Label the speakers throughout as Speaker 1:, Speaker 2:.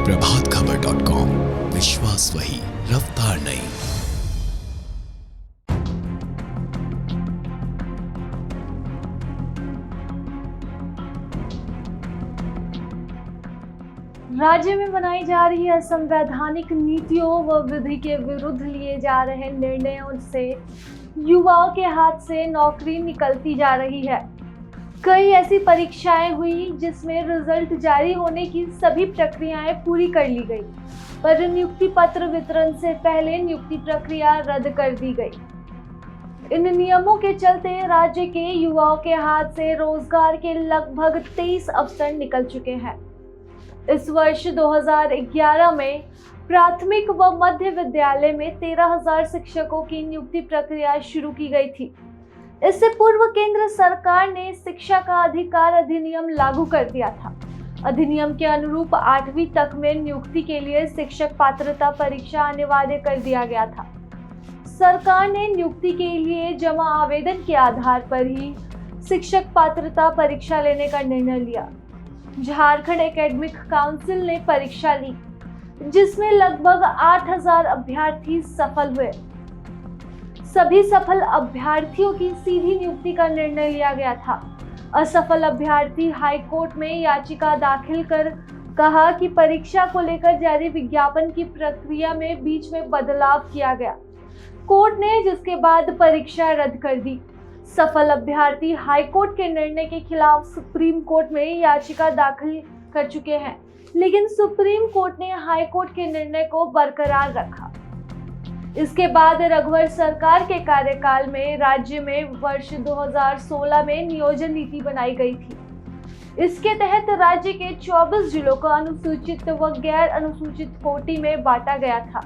Speaker 1: प्रभातखबर.com, विश्वास वही, रफ्तार नहीं।
Speaker 2: राज्य में बनाई जा रही असंवैधानिक नीतियों व विधि के विरुद्ध लिए जा रहे निर्णयों से युवाओं के हाथ से नौकरी निकलती जा रही है। कई ऐसी परीक्षाएं हुई जिसमें रिजल्ट जारी होने की सभी प्रक्रियाएं पूरी कर ली गई, पर नियुक्ति पत्र वितरण से पहले नियुक्ति प्रक्रिया रद्द कर दी गई। इन नियमों के चलते राज्य के युवाओं के हाथ से रोजगार के लगभग 23 अवसर निकल चुके हैं। इस वर्ष 2011 में प्राथमिक व मध्य विद्यालय में 13,000 शिक्षकों की नियुक्ति प्रक्रिया शुरू की गई थी। इससे पूर्व केंद्र सरकार ने शिक्षा का अधिकार अधिनियम लागू कर दिया था। अधिनियम के अनुरूप 8वीं तक में नियुक्ति के लिए शिक्षक पात्रता परीक्षा अनिवार्य कर दिया गया था। सरकार ने नियुक्ति के लिए जमा आवेदन के आधार पर ही शिक्षक पात्रता परीक्षा लेने का निर्णय लिया। झारखंड एकेडमिक काउंसिल ने परीक्षा ली, जिसमें लगभग 8,000 अभ्यर्थी सफल हुए। सभी सफल अभ्यर्थियों की सीधी नियुक्ति का निर्णय लिया गया था। असफल अभ्यर्थी हाई कोर्ट में याचिका दाखिल कर कहा कि परीक्षा को लेकर जारी विज्ञापन की प्रक्रिया में बीच में बदलाव किया गया। कोर्ट ने जिसके बाद परीक्षा रद्द कर दी। सफल अभ्यर्थी हाई कोर्ट के निर्णय के खिलाफ सुप्रीम कोर्ट में याचिका दाखिल कर चुके हैं, लेकिन सुप्रीम कोर्ट ने हाई कोर्ट के निर्णय को बरकरार रखा। इसके बाद रघुवर सरकार के कार्यकाल में राज्य में वर्ष 2016 में नियोजन नीति बनाई गई थी। इसके तहत राज्य के 24 जिलों को अनुसूचित व गैर अनुसूचित कोटि में बांटा गया था।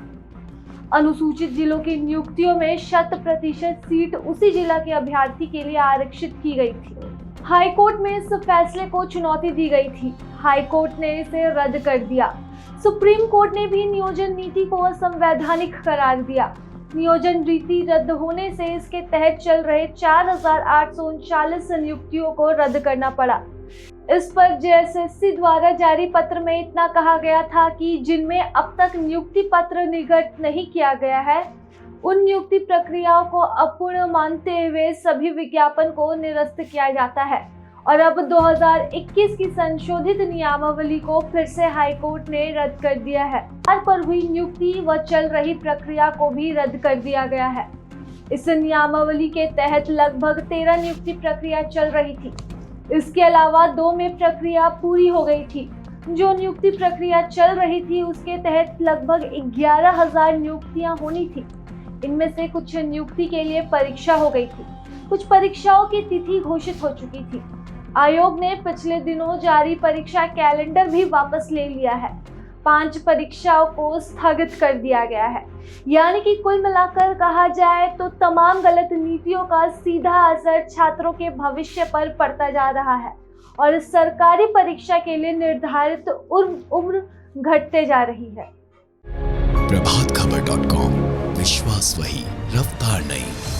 Speaker 2: अनुसूचित जिलों की नियुक्तियों में 100% सीट उसी जिला के अभ्यर्थी के लिए आरक्षित की गई थी। हाई कोर्ट में इस फैसले को चुनौती दी गई थी। हाई कोर्ट ने इसे रद्द कर दिया। सुप्रीम कोर्ट ने भी नियोजन नीति को असंवैधानिक करार दिया। नियोजन नीति रद्द होने से इसके तहत चल रहे 4,839 नियुक्तियों को रद्द करना पड़ा। इस पर जेएसएससी द्वारा जारी पत्र में इतना कहा गया था कि जिनमें अब तक नियुक्ति पत्र निर्गत नहीं किया गया है, उन नियुक्ति प्रक्रियाओं को अपूर्ण मानते हुए सभी विज्ञापन को निरस्त किया जाता है। और अब 2021 की संशोधित नियमावली को फिर से हाईकोर्ट ने रद्द कर दिया है। पर हुई नियुक्ति व चल रही प्रक्रिया को भी रद्द कर दिया गया है। इस नियमावली के तहत लगभग 13 नियुक्ति प्रक्रिया चल रही थी। इसके अलावा 2 में प्रक्रिया पूरी हो गई थी। जो नियुक्ति प्रक्रिया चल रही थी उसके तहत लगभग 11,000 नियुक्तियां होनी थी। इनमें से कुछ नियुक्ति के लिए परीक्षा हो गई थी। कुछ परीक्षाओं की तिथि घोषित हो चुकी थी। आयोग ने पिछले दिनों जारी परीक्षा कैलेंडर भी वापस ले लिया है। 5 परीक्षाओं को स्थगित कर दिया गया है। यानी कि कुल मिलाकर कहा जाए तो तमाम गलत नीतियों का सीधा असर छात्रों के भविष्य पर पड़ता जा रहा है और सरकारी परीक्षा के लिए निर्धारित उम्र घटते जा रही है।
Speaker 1: प्रभातखबर.com, विश्वास वही, रफ्तार नहीं।